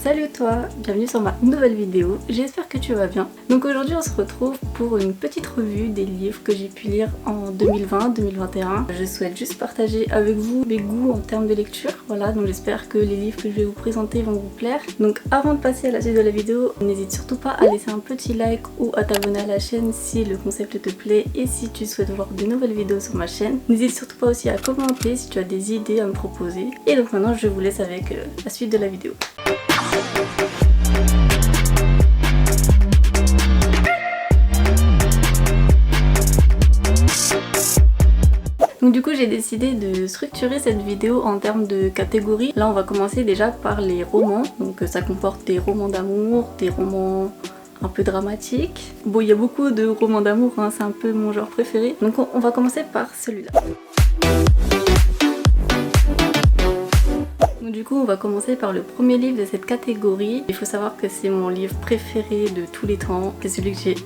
Salut toi, bienvenue sur ma nouvelle vidéo, j'espère que tu vas bien. Donc aujourd'hui on se retrouve pour une petite revue des livres que j'ai pu lire en 2020-2021. Je souhaite juste partager avec vous mes goûts en termes de lecture, voilà, donc j'espère que les livres que je vais vous présenter vont vous plaire. Donc avant de passer à la suite de la vidéo, n'hésite surtout pas à laisser un petit like ou à t'abonner à la chaîne si le concept te plaît et si tu souhaites voir de nouvelles vidéos sur ma chaîne. N'hésite surtout pas aussi à commenter si tu as des idées à me proposer. Et donc maintenant je vous laisse avec la suite de la vidéo. Donc du coup j'ai décidé de structurer cette vidéo en termes de catégories. Là on va commencer déjà par les romans, donc ça comporte des romans d'amour, des romans un peu dramatiques. Bon, il y a beaucoup de romans d'amour, hein, c'est un peu mon genre préféré. Donc on va commencer par celui-là. Donc du coup on va commencer par le premier livre de cette catégorie. Il faut savoir que c'est mon livre préféré de tous les temps. C'est celui que j'ai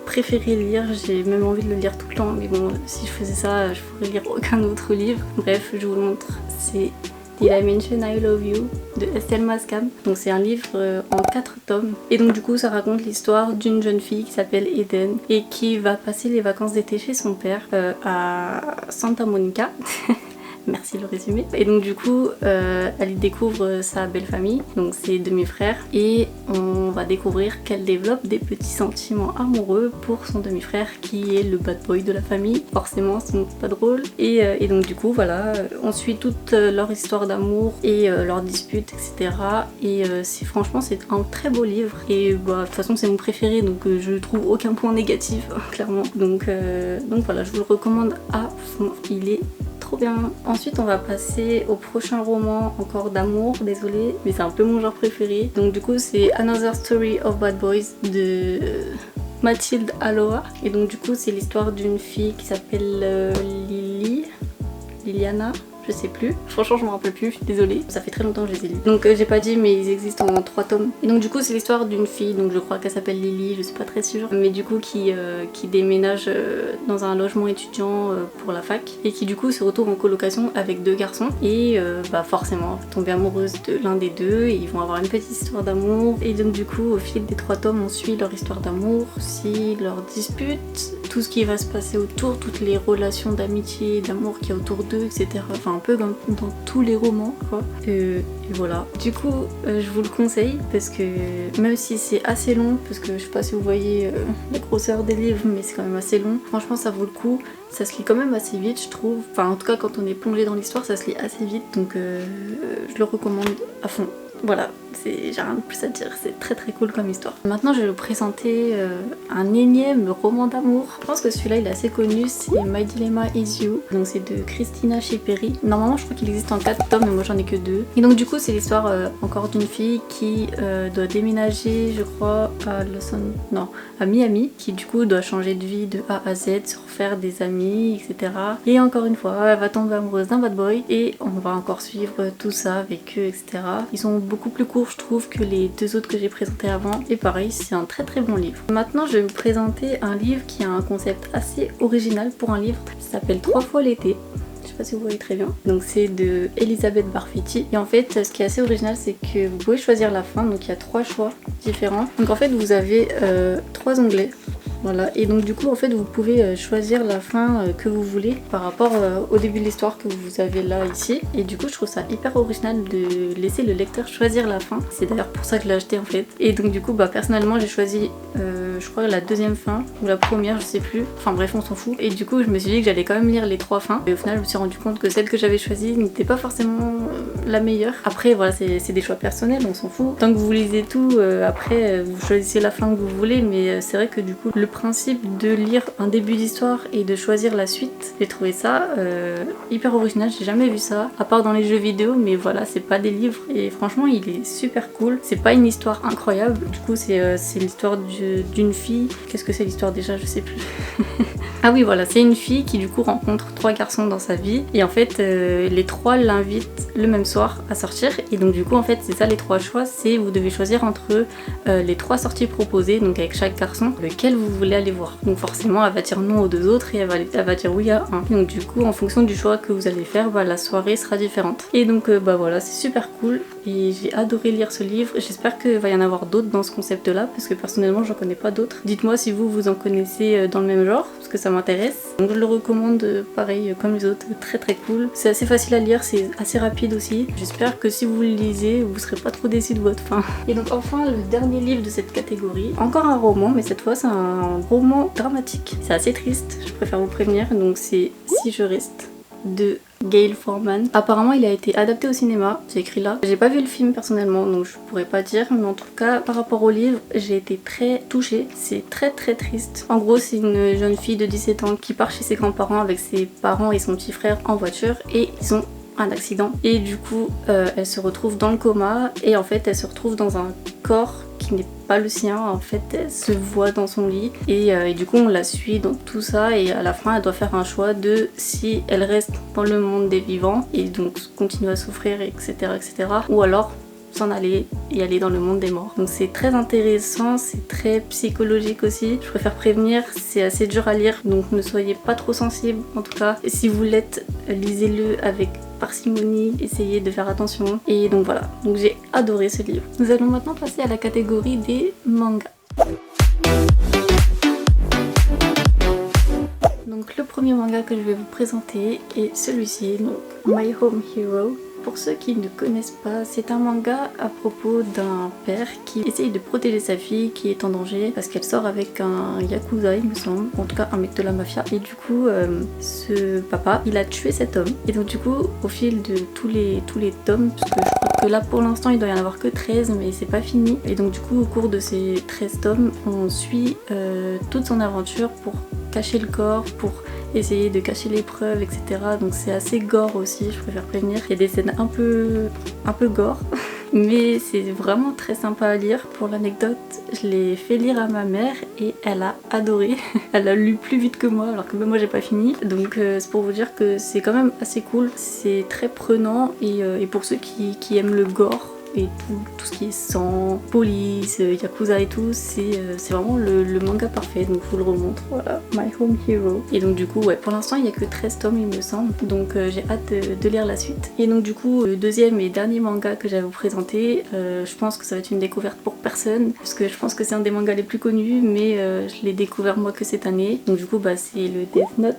préféré lire, j'ai même envie de le lire tout le temps, mais bon, si je faisais ça, je pourrais lire aucun autre livre. Bref, je vous le montre, c'est Did I Mention I Love You de Estelle Mascam. Donc c'est un livre en 4 tomes. Et donc du coup ça raconte l'histoire d'une jeune fille qui s'appelle Eden et qui va passer les vacances d'été chez son père à Santa Monica. Merci le résumé. Et donc du coup, elle y découvre sa belle famille, donc ses demi-frères, et on va découvrir qu'elle développe des petits sentiments amoureux pour son demi-frère qui est le bad boy de la famille. Forcément, sinon c'est pas drôle. Et donc du coup, voilà, on suit toute leur histoire d'amour et leurs disputes, etc. Et franchement, c'est un très beau livre. Et bah, de toute façon, c'est mon préféré, donc je trouve aucun point négatif, clairement. Donc voilà, je vous le recommande à fond. Il est trop bien. Ensuite on va passer au prochain roman, encore d'amour, désolée, mais c'est un peu mon genre préféré. Donc du coup c'est Another Story of Bad Boys de Mathilde Aloha. Et donc du coup c'est l'histoire d'une fille qui s'appelle Liliana, je sais plus, franchement je me rappelle plus, je suis désolée, ça fait très longtemps que je les ai lus. Donc j'ai pas dit, mais ils existent en 3 tomes. Et donc du coup c'est l'histoire d'une fille, donc je crois qu'elle s'appelle Lily, je suis pas très sûre, mais du coup qui déménage dans un logement étudiant pour la fac et qui du coup se retrouve en colocation avec 2 garçons et bah forcément tomber amoureuse de l'un des deux et ils vont avoir une petite histoire d'amour. Et donc du coup au fil des 3 tomes on suit leur histoire d'amour, aussi leurs disputes, tout ce qui va se passer autour, toutes les relations d'amitié et d'amour qu'il y a autour d'eux, etc. Enfin un peu dans tous les romans quoi. Et voilà. Du coup je vous le conseille parce que même si c'est assez long, parce que je sais pas si vous voyez la grosseur des livres, mais c'est quand même assez long, franchement ça vaut le coup. Ça se lit quand même assez vite je trouve, enfin en tout cas quand on est plongé dans l'histoire ça se lit assez vite, donc je le recommande à fond. Voilà, j'ai rien de plus à dire, c'est très très cool comme histoire. Maintenant je vais vous présenter un énième roman d'amour. Je pense que celui-là il est assez connu, c'est My Dilemma Is You. Donc c'est de Christina Schiperi. Normalement je crois qu'il existe en 4 tomes mais moi j'en ai que 2. Et donc du coup c'est l'histoire encore d'une fille qui doit déménager je crois à Miami, qui du coup doit changer de vie de A à Z, se refaire des amis, etc. Et encore une fois elle va tomber amoureuse d'un bad boy et on va encore suivre tout ça avec eux, etc. Ils sont beaucoup plus courts je trouve que les 2 autres que j'ai présentés avant, et pareil c'est un très très bon livre. Maintenant je vais vous présenter un livre qui a un concept assez original pour un livre, ça s'appelle 3 fois l'été. Je sais pas si vous voyez très bien. Donc c'est de Elisabeth Barfiti. Et en fait ce qui est assez original c'est que vous pouvez choisir la fin, donc il y a 3 choix différents. Donc en fait vous avez 3 onglets. Voilà, et donc du coup en fait vous pouvez choisir la fin que vous voulez par rapport au début de l'histoire que vous avez là ici. Et du coup je trouve ça hyper original de laisser le lecteur choisir la fin. C'est d'ailleurs pour ça que je l'ai acheté en fait. Et donc du coup bah personnellement j'ai choisi je crois la deuxième fin ou la première, je sais plus. Enfin bref on s'en fout. Et du coup je me suis dit que j'allais quand même lire les 3 fins. Et au final je me suis rendu compte que celle que j'avais choisie n'était pas forcément la meilleure. Après voilà c'est des choix personnels, on s'en fout. Tant que vous lisez tout, après vous choisissez la fin que vous voulez. Mais c'est vrai que du coup le principe de lire un début d'histoire et de choisir la suite, j'ai trouvé ça hyper original, j'ai jamais vu ça à part dans les jeux vidéo, mais voilà c'est pas des livres et franchement il est super cool. C'est pas une histoire incroyable, du coup c'est l'histoire d'une fille. Qu'est-ce que c'est l'histoire déjà, je sais plus. Ah oui voilà, c'est une fille qui du coup rencontre 3 garçons dans sa vie et en fait les 3 l'invitent le même soir à sortir et donc du coup en fait c'est ça les 3 choix, c'est vous devez choisir entre les 3 sorties proposées, donc avec chaque garçon lequel vous voulez aller voir. Donc forcément elle va dire non aux 2 autres et elle va dire oui à un. Donc du coup en fonction du choix que vous allez faire, bah, la soirée sera différente. Et donc bah voilà c'est super cool et j'ai adoré lire ce livre. J'espère qu'il va y en avoir d'autres dans ce concept là parce que personnellement j'en connais pas d'autres. Dites-moi si vous en connaissez dans le même genre parce que ça m'intéresse. Donc je le recommande pareil comme les autres, très très cool. C'est assez facile à lire, c'est assez rapide aussi. J'espère que si vous le lisez vous serez pas trop déçus de votre fin. Et donc enfin le dernier livre de cette catégorie, encore un roman mais cette fois c'est un roman dramatique. C'est assez triste, je préfère vous prévenir, donc c'est Si je reste de Gail Forman. Apparemment il a été adapté au cinéma, c'est écrit là. J'ai pas vu le film personnellement donc je pourrais pas dire, mais en tout cas par rapport au livre j'ai été très touchée. C'est très très triste. En gros c'est une jeune fille de 17 ans qui part chez ses grands-parents avec ses parents et son petit frère en voiture et ils ont un accident et du coup elle se retrouve dans le coma et en fait elle se retrouve dans un corps qui n'est pas le sien. En fait elle se voit dans son lit et du coup on la suit dans tout ça et à la fin elle doit faire un choix de si elle reste dans le monde des vivants et donc continue à souffrir etc ou alors s'en aller et aller dans le monde des morts. Donc c'est très intéressant, c'est très psychologique aussi. Je préfère prévenir, c'est assez dur à lire donc ne soyez pas trop sensible en tout cas. Et si vous l'êtes, lisez-le avec parcimonie, essayez de faire attention. Et donc voilà, donc j'ai adoré ce livre. Nous allons maintenant passer à la catégorie des mangas. Donc le premier manga que je vais vous présenter est celui-ci, donc My Home Hero. Pour ceux qui ne connaissent pas, c'est un manga à propos d'un père qui essaye de protéger sa fille qui est en danger parce qu'elle sort avec un yakuza il me semble, en tout cas un mec de la mafia. Et du coup ce papa il a tué cet homme et donc du coup au fil de tous les tomes, parce que je crois que là pour l'instant il doit y en avoir que 13 mais c'est pas fini, et donc du coup au cours de ces 13 tomes on suit toute son aventure pour cacher le corps, pour essayer de cacher les preuves, etc. Donc c'est assez gore aussi, je préfère prévenir. Il y a des scènes un peu gore, mais c'est vraiment très sympa à lire. Pour l'anecdote, je l'ai fait lire à ma mère et elle a adoré. Elle a lu plus vite que moi, alors que même moi j'ai pas fini. Donc c'est pour vous dire que c'est quand même assez cool. C'est très prenant et pour ceux qui aiment le gore, et tout ce qui est sang, police, yakuza et tout, c'est vraiment le manga parfait, donc je vous le remontre, voilà, My Home Hero. Et donc du coup, ouais, pour l'instant il n'y a que 13 tomes il me semble, donc j'ai hâte de lire la suite. Et donc du coup, le deuxième et dernier manga que j'avais vous présenter, je pense que ça va être une découverte pour personne, parce que je pense que c'est un des mangas les plus connus, mais je l'ai découvert moi que cette année, donc du coup bah c'est le Death Note.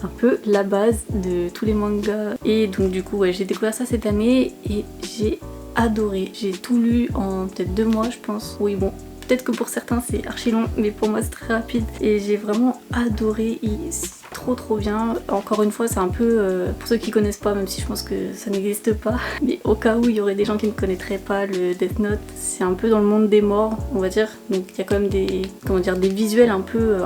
Un peu la base de tous les mangas. Et donc du coup ouais, j'ai découvert ça cette année et j'ai adoré. J'ai tout lu en peut-être 2 mois je pense. Oui bon, peut-être que pour certains c'est archi long mais pour moi c'est très rapide et j'ai vraiment adoré. C'est trop bien. Encore une fois c'est un peu pour ceux qui connaissent pas, même si je pense que ça n'existe pas, mais au cas où il y aurait des gens qui ne connaîtraient pas le Death Note, c'est un peu dans le monde des morts on va dire, donc il y a quand même des des visuels un peu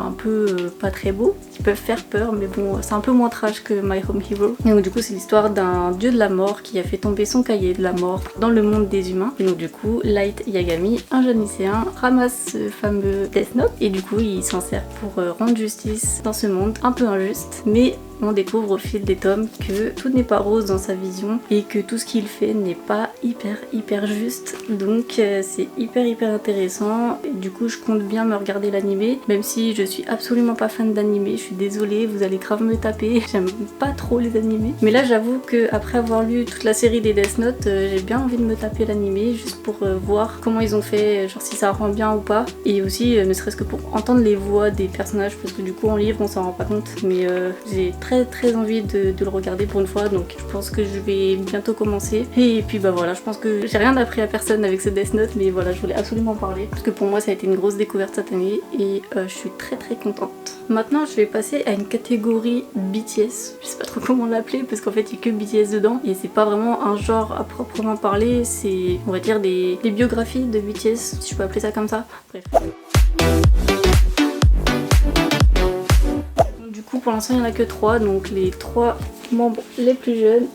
pas très beaux qui peuvent faire peur, mais bon c'est un peu moins trash que My Home Hero. Et donc du coup c'est l'histoire d'un dieu de la mort qui a fait tomber son cahier de la mort dans le monde des humains, et donc du coup Light Yagami, un jeune lycéen, ramasse ce fameux Death Note et du coup il s'en sert pour rendre justice dans ce monde un peu injuste, mais on découvre au fil des tomes que tout n'est pas rose dans sa vision et que tout ce qu'il fait n'est pas hyper juste, donc c'est hyper intéressant. Et du coup je compte bien me regarder l'animé, même si je suis absolument pas fan d'animé, je suis désolée, vous allez grave me taper, j'aime pas trop les animés, mais là j'avoue que après avoir lu toute la série des Death Note, j'ai bien envie de me taper l'animé juste pour voir comment ils ont fait, genre si ça rend bien ou pas, et aussi ne serait-ce que pour entendre les voix des personnages, parce que du coup en livre on s'en rend pas compte, mais j'ai très envie de le regarder pour une fois, donc je pense que je vais bientôt commencer. Et puis bah voilà, je pense que j'ai rien appris à personne avec ce Death Note, mais voilà, je voulais absolument parler parce que pour moi ça a été une grosse découverte cette année et je suis très contente. Maintenant je vais passer à une catégorie BTS, je sais pas trop comment l'appeler parce qu'en fait il y a que BTS dedans et c'est pas vraiment un genre à proprement parler, c'est on va dire des biographies de BTS, si je peux appeler ça comme ça, bref. Du coup pour l'instant il n'y en a que 3, donc les 3 membres les plus jeunes,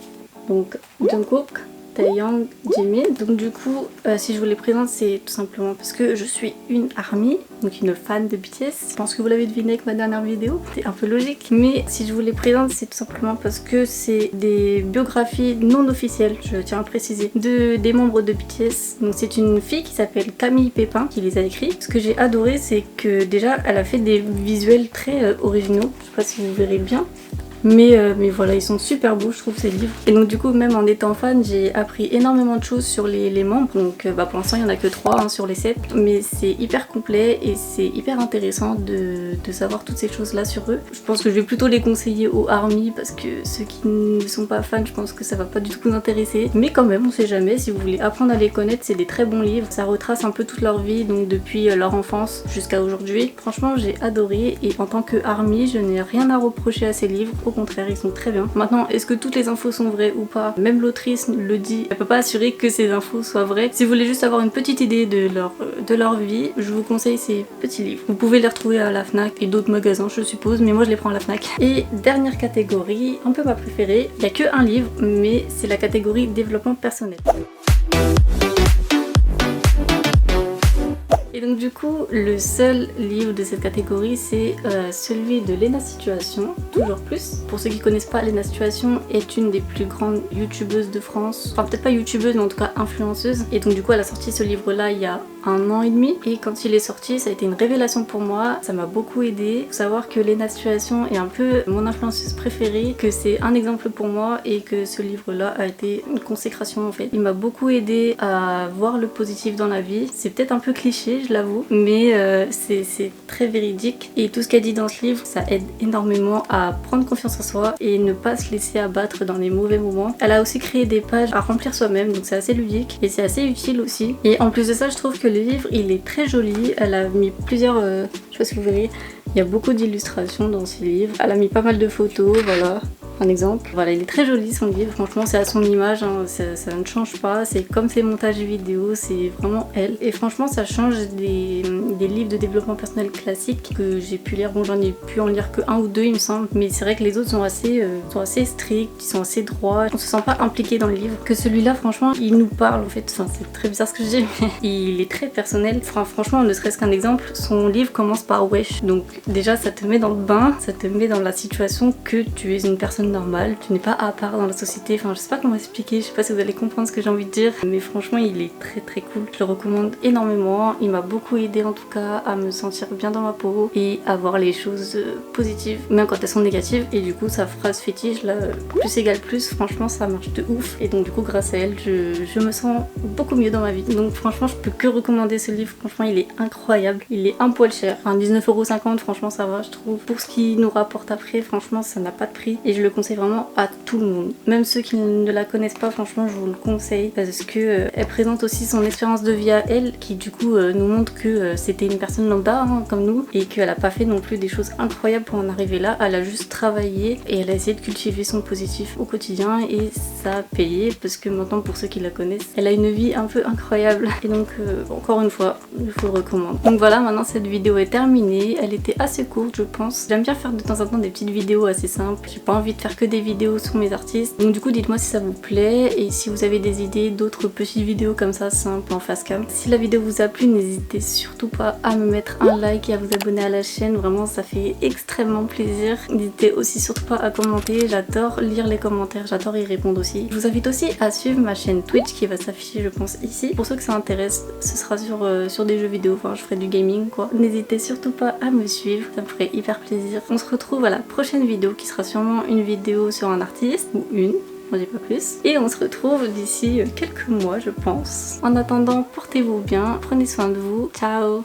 donc Jungkook, Taeyang, Jimin. Donc du coup si je vous les présente c'est tout simplement parce que je suis une ARMY, donc une fan de BTS. Je pense que vous l'avez deviné avec ma dernière vidéo, c'est un peu logique, mais si je vous les présente c'est tout simplement parce que c'est des biographies non officielles, je tiens à préciser, des membres de BTS. Donc c'est une fille qui s'appelle Camille Pépin qui les a écrits. Ce que j'ai adoré c'est que déjà elle a fait des visuels très originaux, je sais pas si vous verrez bien, mais voilà, ils sont super beaux je trouve ces livres. Et donc du coup même en étant fan j'ai appris énormément de choses sur les membres. Donc pour l'instant il n'y en a que 3 hein, sur les 7, mais c'est hyper complet et c'est hyper intéressant de savoir toutes ces choses là sur eux. Je pense que je vais plutôt les conseiller aux ARMY parce que ceux qui ne sont pas fans je pense que ça va pas du tout vous intéresser, mais quand même on sait jamais, si vous voulez apprendre à les connaître c'est des très bons livres. Ça retrace un peu toute leur vie, donc depuis leur enfance jusqu'à aujourd'hui. Franchement j'ai adoré et en tant que ARMY je n'ai rien à reprocher à ces livres, au contraire ils sont très bien. Maintenant est-ce que toutes les infos sont vraies ou pas, même l'autrice le dit, elle peut pas assurer que ces infos soient vraies. Si vous voulez juste avoir une petite idée de leur vie, je vous conseille ces petits livres. Vous pouvez les retrouver à la FNAC et d'autres magasins je suppose, mais moi je les prends à la FNAC. Et dernière catégorie, un peu ma préférée, il n'y a que un livre mais c'est la catégorie développement personnel. Et donc du coup, le seul livre de cette catégorie, c'est celui de Léna Situation, toujours plus. Pour ceux qui connaissent pas, Léna Situation est une des plus grandes youtubeuses de France. Enfin peut-être pas youtubeuse, mais en tout cas influenceuse. Et donc du coup, elle a sorti ce livre-là il y a 1 an et demi. Et quand il est sorti, ça a été une révélation pour moi. Ça m'a beaucoup aidé. Faut savoir que Léna Situation est un peu mon influenceuse préférée, que c'est un exemple pour moi et que ce livre-là a été une consécration en fait. Il m'a beaucoup aidé à voir le positif dans la vie. C'est peut-être un peu cliché, je l'avoue, mais c'est très véridique et tout ce qu'elle dit dans ce livre ça aide énormément à prendre confiance en soi et ne pas se laisser abattre dans les mauvais moments. Elle a aussi créé des pages à remplir soi-même, donc c'est assez ludique et c'est assez utile aussi. Et en plus de ça je trouve que le livre il est très joli. Elle a mis plusieurs, je sais pas si vous verrez, il y a beaucoup d'illustrations dans ces livres. Elle a mis pas mal de photos, voilà. Un exemple. Voilà, il est très joli son livre, franchement c'est à son image, hein, ça ne change pas, c'est comme ses montages vidéo, c'est vraiment elle. Et franchement ça change des livres de développement personnel classiques que j'ai pu lire. Bon j'en ai pu en lire que 1 ou 2 il me semble, mais c'est vrai que les autres sont assez stricts, ils sont assez droits, on se sent pas impliqué dans le livre. Que celui-là franchement il nous parle en fait, enfin c'est très bizarre ce que je dis, mais il est très personnel. Enfin, franchement ne serait-ce qu'un exemple, son livre commence par wesh, donc déjà ça te met dans le bain, ça te met dans la situation que tu es une personne normale, tu n'es pas à part dans la société, enfin je sais pas comment expliquer, je sais pas si vous allez comprendre ce que j'ai envie de dire, mais franchement il est très très cool, je le recommande énormément, il m'a beaucoup aidé en tout cas à me sentir bien dans ma peau et à voir les choses positives, même quand elles sont négatives. Et du coup sa phrase fétiche là, plus égale plus, franchement ça marche de ouf et donc du coup grâce à elle je me sens beaucoup mieux dans ma vie. Donc franchement je peux que recommander ce livre, franchement il est incroyable, il est un poil cher, enfin 19,50 €, franchement ça va je trouve, pour ce qu'il nous rapporte après franchement ça n'a pas de prix et je le conseille vraiment à tout le monde, même ceux qui ne la connaissent pas, franchement je vous le conseille parce que elle présente aussi son expérience de vie à elle qui du coup nous montre que c'était une personne lambda hein, comme nous et qu'elle a pas fait non plus des choses incroyables pour en arriver là, elle a juste travaillé et elle a essayé de cultiver son positif au quotidien et ça a payé parce que maintenant pour ceux qui la connaissent elle a une vie un peu incroyable et donc encore une fois je vous le recommande. Donc voilà, maintenant cette vidéo est terminée, elle était assez courte je pense, j'aime bien faire de temps en temps des petites vidéos assez simples, j'ai pas envie de faire que des vidéos sur mes artistes, donc du coup dites moi si ça vous plaît et si vous avez des idées d'autres petites vidéos comme ça simples en face cam. Si la vidéo vous a plu n'hésitez surtout pas à me mettre un like et à vous abonner à la chaîne, vraiment ça fait extrêmement plaisir. N'hésitez aussi surtout pas à commenter, j'adore lire les commentaires, j'adore y répondre aussi. Je vous invite aussi à suivre ma chaîne Twitch qui va s'afficher je pense ici, pour ceux que ça intéresse, ce sera sur des jeux vidéo, enfin je ferai du gaming quoi. N'hésitez surtout pas à me suivre, ça me ferait hyper plaisir. On se retrouve à la prochaine vidéo qui sera sûrement une vidéo sur un artiste ou une, j'en dis pas plus, et on se retrouve d'ici quelques mois je pense. En attendant portez-vous bien, prenez soin de vous, ciao.